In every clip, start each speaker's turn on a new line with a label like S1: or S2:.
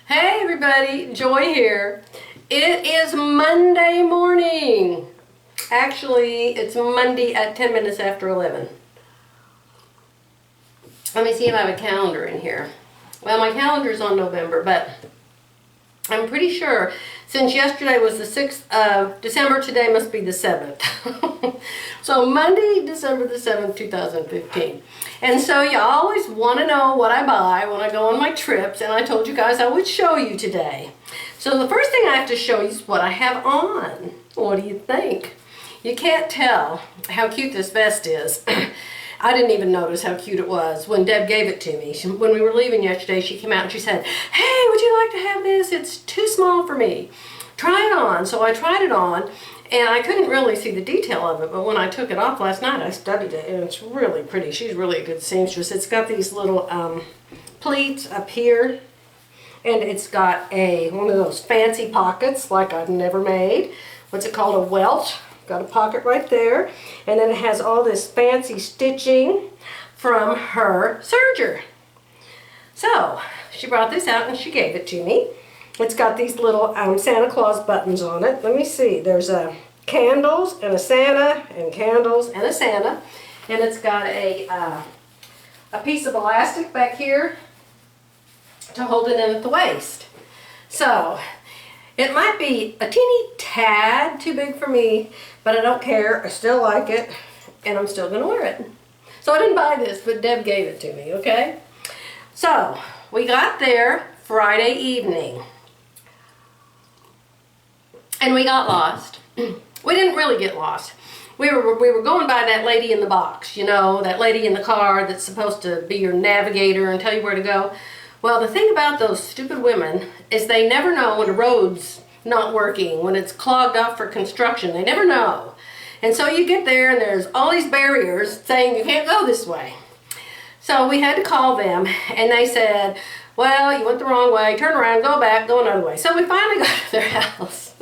S1: Hey everybody, Joy here. It is Monday morning. Actually, it's Monday at 10 minutes after 11. Let me see if I have a calendar in here. Well, my calendar's on November, but I'm pretty sure since yesterday was the 6th of December, today must be the 7th. So Monday, December the 7th, 2015. And so you always want to know what I buy when I go on my trips, and I told you guys I would show you today. So the first thing I have to show you is what I have on. What do you think? You can't tell how cute this vest is. I didn't even notice how cute it was when Deb gave it to me. When we were leaving yesterday, she came out and she said, "Hey, would you like to have this? It's too small for me. Try it on." So I tried it on, and I couldn't really see the detail of it, but when I took it off last night, I studied it, and it's really pretty. She's really a good seamstress. It's got these little pleats up here, and it's got one of those fancy pockets like I've never made. What's it called? A welt. Got a pocket right there, and then it has all this fancy stitching from her serger. So she brought this out and she gave it to me. It's got these little Santa Claus buttons on it. Let me see. There's candles and a Santa and candles and a Santa, and it's got a piece of elastic back here to hold it in at the waist. So it might be a teeny tad too big for me, but I don't care. I still like it, and I'm still going to wear it. So I didn't buy this, but Deb gave it to me, okay? So we got there Friday evening, and we got lost. We didn't really get lost. We were going by that lady in the box, you know, that lady in the car that's supposed to be your navigator and tell you where to go. Well, the thing about those stupid women is they never know when a road's not working, when it's clogged off for construction. They never know. And so you get there and there's all these barriers saying you can't go this way. So we had to call them, and they said, "Well, you went the wrong way, turn around, go back, go another way." So we finally got to their house.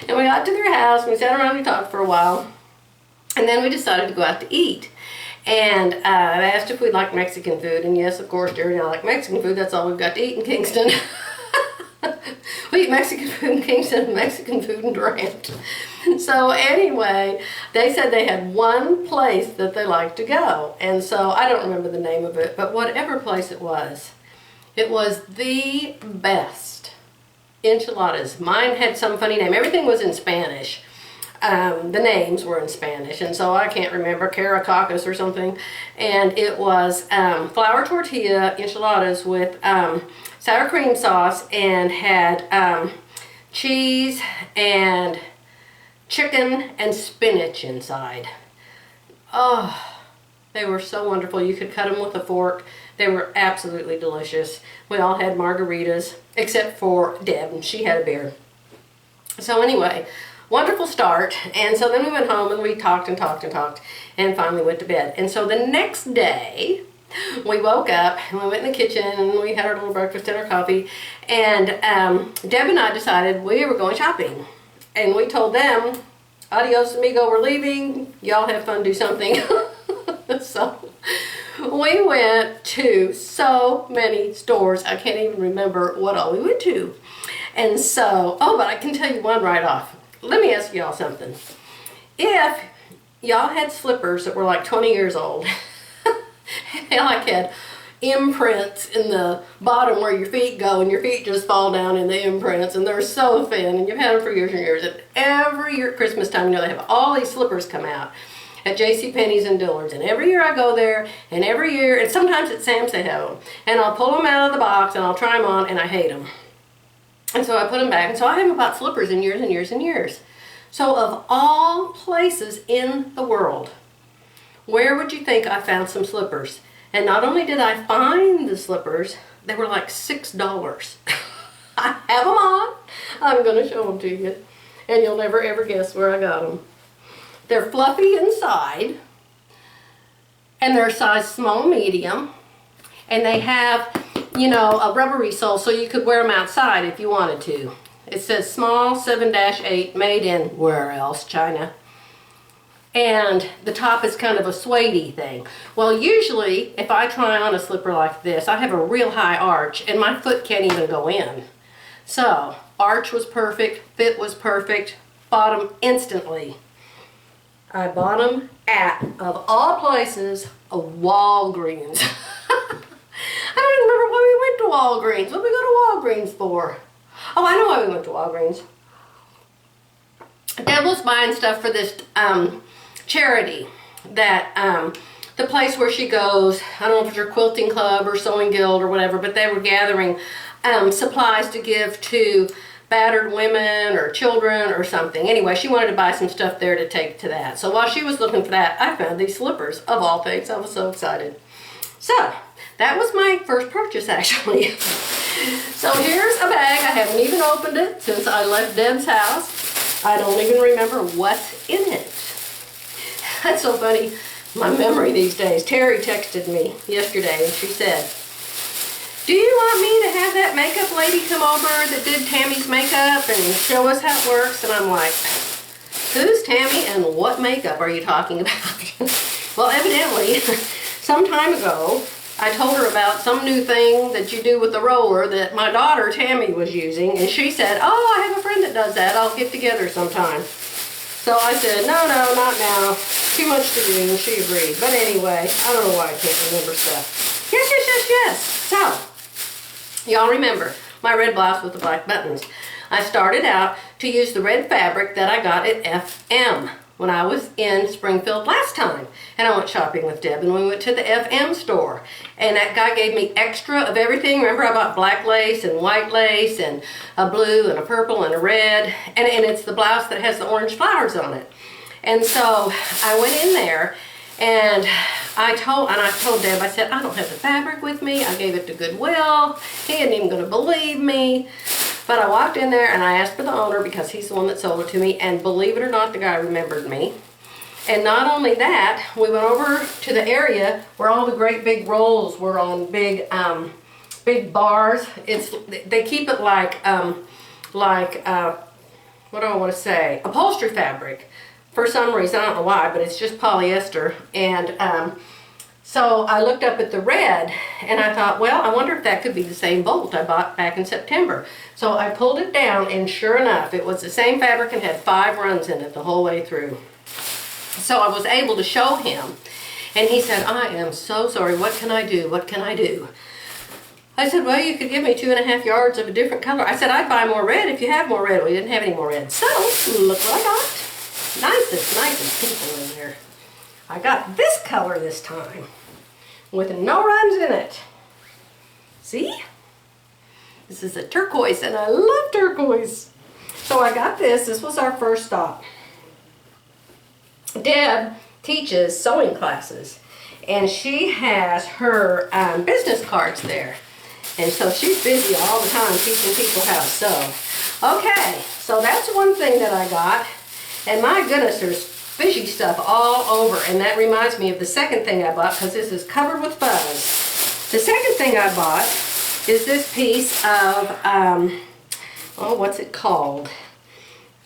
S1: And we got to their house, and we sat around and talked for a while. And then we decided to go out to eat. And I asked if we'd like Mexican food, and yes, of course, Jerry and I like Mexican food. That's all we've got to eat in Kingston. We eat Mexican food in Kingston and Mexican food in Durant. So anyway, they said they had one place that they liked to go. And so I don't remember the name of it, but whatever place it was the best enchiladas. Mine had some funny name. Everything was in Spanish. The names were in Spanish, and so I can't remember, caracacas or something. And it was flour tortilla enchiladas with sour cream sauce, and had cheese and chicken and spinach inside. Oh, they were so wonderful. You could cut them with a fork. They were absolutely delicious. We all had margaritas, except for Deb, and she had a beer. So anyway, wonderful start. And so then we went home and we talked and talked and talked, and finally went to bed. And so the next day we woke up and we went in the kitchen and we had our little breakfast and our coffee, and Deb and I decided we were going shopping. And we told them, "Adios amigo, we're leaving. Y'all have fun, do something." So we went to so many stores, I can't even remember what all we went to. And so, oh, but I can tell you one right off. Let me ask y'all something. If y'all had slippers that were like 20 years old, and like had imprints in the bottom where your feet go, and your feet just fall down in the imprints, and they're so thin, and you've had them for years and years, and every year at Christmas time, you know, they have all these slippers come out at JCPenney's and Dillard's, and every year I go there, and every year, and sometimes at Sam's they have them, and I'll pull them out of the box, and I'll try them on, and I hate them. And so I put them back. And so I haven't bought slippers in years and years and years. So of all places in the world, where would you think I found some slippers? And not only did I find the slippers, they were like $6. I have them on. I'm going to show them to you. And you'll never ever guess where I got them. They're fluffy inside. And they're size small medium. And they have, you know, a rubbery sole so you could wear them outside if you wanted to. It says small 7-8, made in where else? China. and the top is kind of a suede-y thing. Well, usually if I try on a slipper like this, I have a real high arch and my foot can't even go in. So arch was perfect, fit was perfect, bought them instantly. I bought them at, of all places, a Walgreens. I don't even remember why we went to Walgreens. What did we go to Walgreens for? Oh, I know why we went to Walgreens. Deb was buying stuff for this charity that the place where she goes, I don't know if it's her quilting club or sewing guild or whatever, but they were gathering supplies to give to battered women or children or something. Anyway, she wanted to buy some stuff there to take to that. So while she was looking for that, I found these slippers, of all things. I was so excited. So that was my first purchase, actually. So here's a bag. I haven't even opened it since I left Deb's house. I don't even remember what's in it. That's so funny, my memory these days. Terry texted me yesterday and she said, do you want me to have that makeup lady come over that did Tammy's makeup and show us how it works? And I'm like, who's Tammy and what makeup are you talking about? Well, evidently, some time ago, I told her about some new thing that you do with the roller that my daughter Tammy was using, and she said, oh, I have a friend that does that. I'll get together sometime. So I said, no, not now. Too much to do, and she agreed. But anyway, I don't know why I can't remember stuff. Yes. So, y'all remember my red blouse with the black buttons. I started out to use the red fabric that I got at FM when I was in Springfield last time. And I went shopping with Deb and we went to the FM store. And that guy gave me extra of everything. Remember, I bought black lace and white lace and a blue and a purple and a red. And it's the blouse that has the orange flowers on it. And so I went in there and I told Deb, I said, I don't have the fabric with me. I gave it to Goodwill. He isn't even going to believe me. But I walked in there and I asked for the owner because he's the one that sold it to me. And believe it or not, the guy remembered me. And not only that, we went over to the area where all the great big rolls were on big bars. They keep it like what do I want to say? Upholstery fabric. For some reason, I don't know why, but it's just polyester. And so I looked up at the red and I thought, well, I wonder if that could be the same bolt I bought back in September. So I pulled it down and sure enough, it was the same fabric and had 5 runs in it the whole way through. So I was able to show him and he said, I am so sorry. What can I do? What can I do? I said, well, you could give me 2.5 yards of a different color. I said, I'd buy more red if you have more red. We didn't have any more red. So look what I got. Nicest people in there. I got this color this time with no runs in it. See? This is a turquoise and I love turquoise. So I got this. This was our first stop. Deb teaches sewing classes and she has her business cards there. And so she's busy all the time teaching people how to sew. Okay, so that's one thing that I got. And my goodness, there's fishy stuff all over. And that reminds me of the second thing I bought because this is covered with fuzz. The second thing I bought is this piece of, oh, what's it called?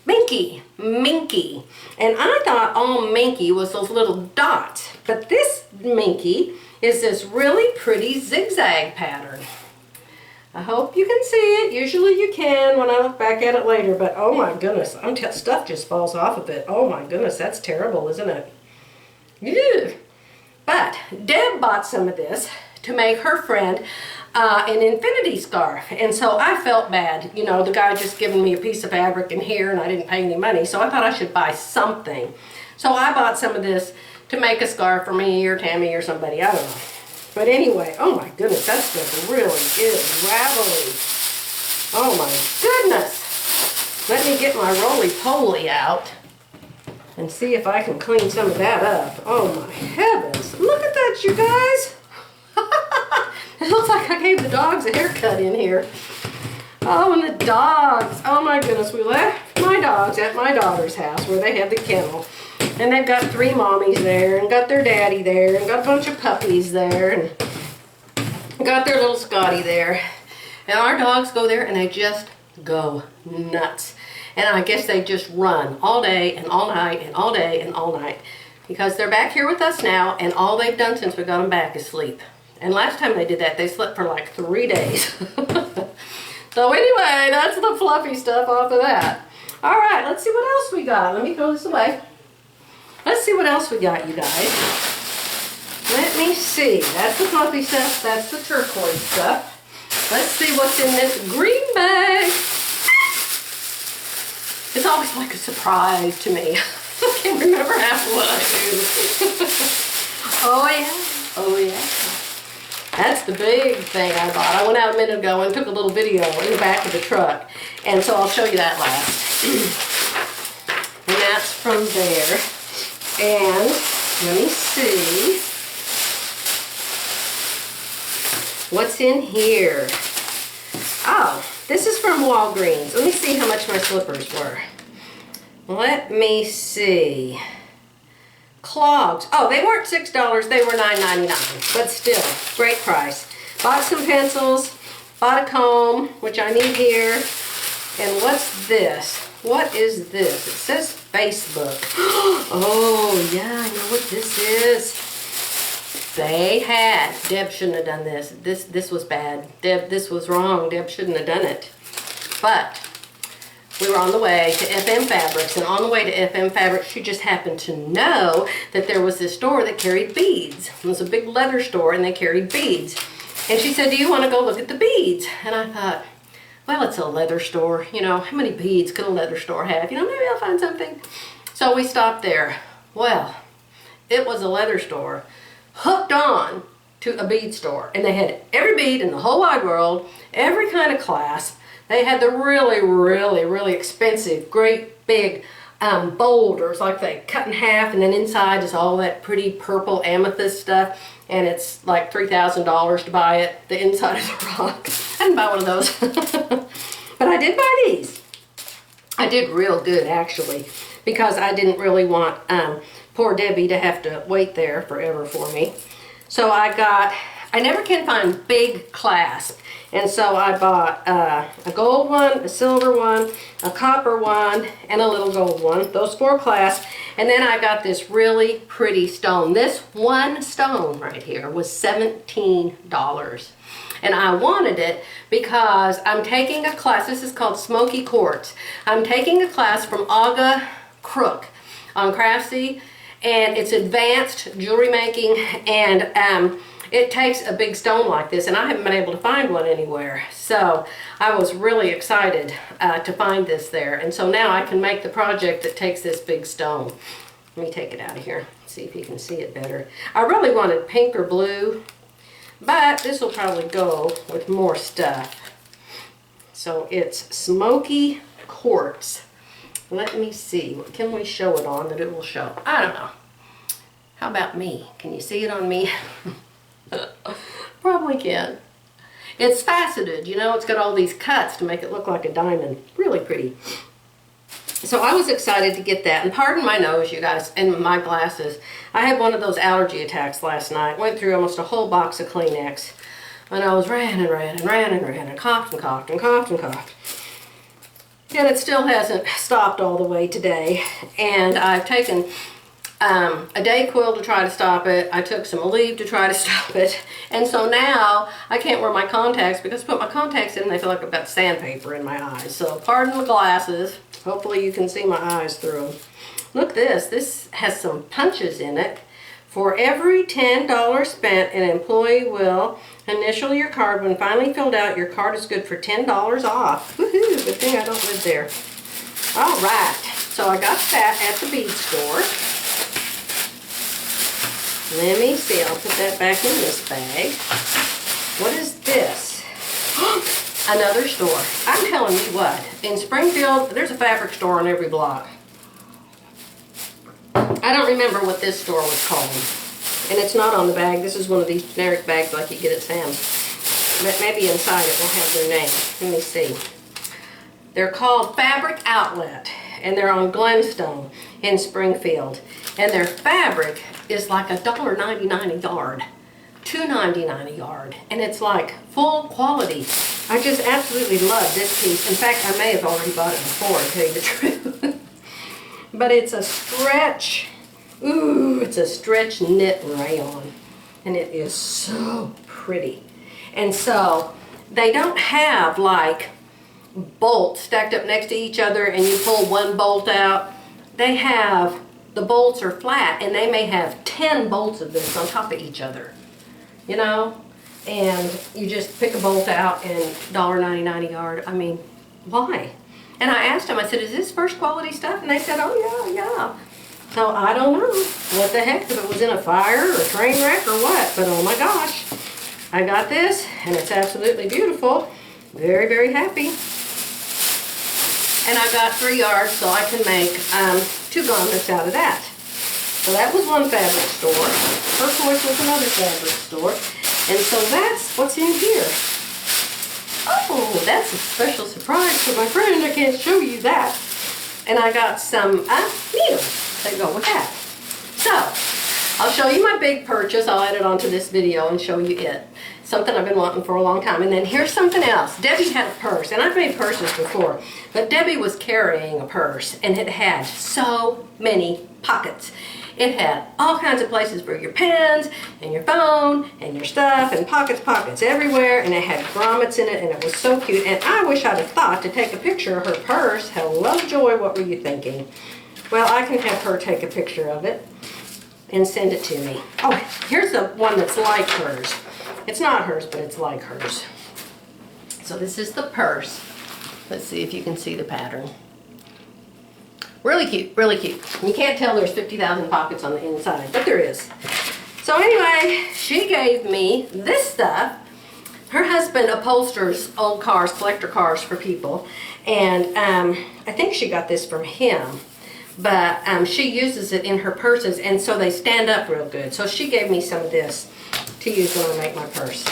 S1: Minky. And I thought all Minky was those little dots. But this Minky is this really pretty zigzag pattern. I hope you can see it. Usually you can when I look back at it later, but oh my goodness, stuff just falls off of it. Oh my goodness, that's terrible, isn't it? Ew. But Deb bought some of this to make her friend an infinity scarf, and so I felt bad. You know, the guy just giving me a piece of fabric in here and I didn't pay any money, so I thought I should buy something. So I bought some of this to make a scarf for me or Tammy or somebody, I don't know. But anyway, oh my goodness, that stuff really is ravelly. Oh my goodness. Let me get my roly-poly out and see if I can clean some of that up. Oh my heavens. Look at that, you guys. It looks like I gave the dogs a haircut in here. Oh, and the dogs. Oh my goodness, we left my dogs at my daughter's house where they have the kennel. And they've got 3 mommies there, and got their daddy there, and got a bunch of puppies there, and got their little Scotty there. And our dogs go there, and they just go nuts. And I guess they just run all day and all night and all day and all night. Because they're back here with us now, and all they've done since we got them back is sleep. And last time they did that, they slept for like 3 days. So anyway, that's the fluffy stuff off of that. All right, let's see what else we got. Let me throw this away. Let's see what else we got, you guys. Let me see. That's the fluffy stuff. That's the turquoise stuff. Let's see what's in this green bag. It's always like a surprise to me. I can't remember half of what I do. Oh yeah, oh yeah. That's the big thing I bought. I went out a minute ago and took a little video in the back of the truck. And so I'll show you that last. And that's from there. And let me see. What's in here? Oh, this is from Walgreens. Let me see how much my slippers were. Let me see. Clogs. Oh, they weren't $6. They were $9.99. But still, great price. Bought some pencils. Bought a comb, which I need here. And what's this? What is this? It says Facebook. Oh, yeah, I know what this is. They had. Deb shouldn't have done this. This was bad. Deb, this was wrong. Deb shouldn't have done it. But we were on the way to FM Fabrics, and on the way to FM Fabrics, she just happened to know that there was this store that carried beads. It was a big leather store, and they carried beads. And she said, do you want to go look at the beads? And I thought, well, it's a leather store. You know, how many beads could a leather store have? You know, maybe I'll find something. So we stopped there. Well, it was a leather store hooked on to a bead store. And they had every bead in the whole wide world, every kind of clasp. They had the really, really, really expensive, great big boulders, like they cut in half, and then inside is all that pretty purple amethyst stuff, and it's like $3,000 to buy it, the inside of the rock. I didn't buy one of those. But I did buy these. I did real good, actually, because I didn't really want poor Debbie to have to wait there forever for me. So I never can find big clasp. And so I bought a gold one, a silver one, a copper one, and a little gold one. Those 4 clasps. And then I got this really pretty stone. This one stone right here was $17. And I wanted it because I'm taking a class. This is called Smoky Quartz. I'm taking a class from Aga Crook on Craftsy. And it's advanced jewelry making, and it takes a big stone like this, and I haven't been able to find one anywhere. So I was really excited to find this there. And so now I can make the project that takes this big stone. Let me take it out of here, see if you can see it better. I really wanted pink or blue, but this will probably go with more stuff. So it's Smoky Quartz. Let me see. What can we show it on that it will show? I don't know. How about me? Can you see it on me? Probably can. It's faceted, you know. It's got all these cuts to make it look like a diamond. Really pretty. So I was excited to get that. And pardon my nose, you guys, and my glasses. I had one of those allergy attacks last night. Went through almost a whole box of Kleenex. And I was ran and coughed and coughed and coughed and coughed. And it still hasn't stopped all the way today. And I've taken a Dayquil to try to stop it. I took some Aleve to try to stop it. And so now I can't wear my contacts because I put my contacts in and they feel like I've got sandpaper in my eyes. So pardon the glasses. Hopefully you can see my eyes through them. Look at this. This has some punches in it. For every $10 spent, an employee will initial your card. When finally filled out, your card is good for $10 off. Woohoo! Good thing I don't live there. All right. So I got that at the bead store. Let me see. I'll put that back in this bag. What is this? Another store. I'm telling you what. In Springfield, there's a fabric store on every block. I don't remember what this store was called. And it's not on the bag. This is one of these generic bags like you get at Sam's. But maybe inside it will have their name. Let me see. They're called Fabric Outlet. And they're on Glenstone in Springfield. And their fabric is like $1.99 a yard. $2.99 a yard, and it's like full quality. I just absolutely love this piece. In fact, I may have already bought it before, to tell you the truth. But it's a stretch. Ooh, it's a stretch knit rayon, and it is so pretty. And so they don't have like bolts stacked up next to each other and you pull one bolt out. They have, the bolts are flat, and they may have 10 bolts of this on top of each other, you know, and you just pick a bolt out and $1.99 a yard. I mean, why? And I asked them, I said, is this first quality stuff? And they said, oh yeah, yeah. So I don't know what the heck, if it was in a fire or a train wreck or what, but oh my gosh, I got this, and it's absolutely beautiful. Very, very happy. And I got 3 yards, so I can make 2 garments out of that. So that was one fabric store. Her choice was another fabric store. And so that's what's in here. Oh, that's a special surprise for my friend. I can't show you that. And I got some needles that go with that. So, I'll show you my big purchase. I'll add it onto this video and show you it. Something I've been wanting for a long time. And then here's something else. Debbie had a purse, and I've made purses before, but Debbie was carrying a purse, and it had so many pockets. It had all kinds of places for your pens, and your phone, and your stuff, and pockets everywhere, and it had grommets in it, and it was so cute. And I wish I'd have thought to take a picture of her purse. Hello, Joy, what were you thinking? Well, I can have her take a picture of it and send it to me. Oh, here's the one that's like hers. It's not hers, but it's like hers. So this is the purse. Let's see if you can see the pattern. Really cute, really cute. You can't tell there's 50,000 pockets on the inside, but there is. So anyway, she gave me this stuff. Her husband upholsters old cars, collector cars for people, and I think she got this from him. But she uses it in her purses, and so they stand up real good. So she gave me some of this to use when I make my purse.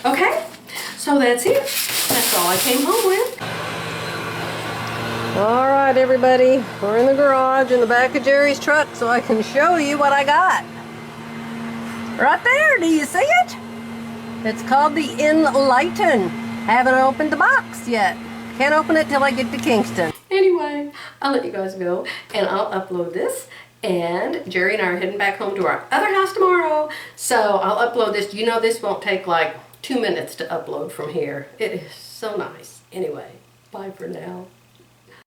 S1: Okay, so that's it. That's all I came home with. All right, everybody, we're in the garage in the back of Jerry's truck so I can show you what I got. Right there, do you see it? It's called the Enlighten. Haven't opened the box yet. Can't open it till I get to Kingston. Anyway, I'll let you guys go, and I'll upload this. And Jerry and I are heading back home to our other house tomorrow. So I'll upload this. You know, this won't take like 2 minutes to upload from here. It is so nice. Anyway, bye for now.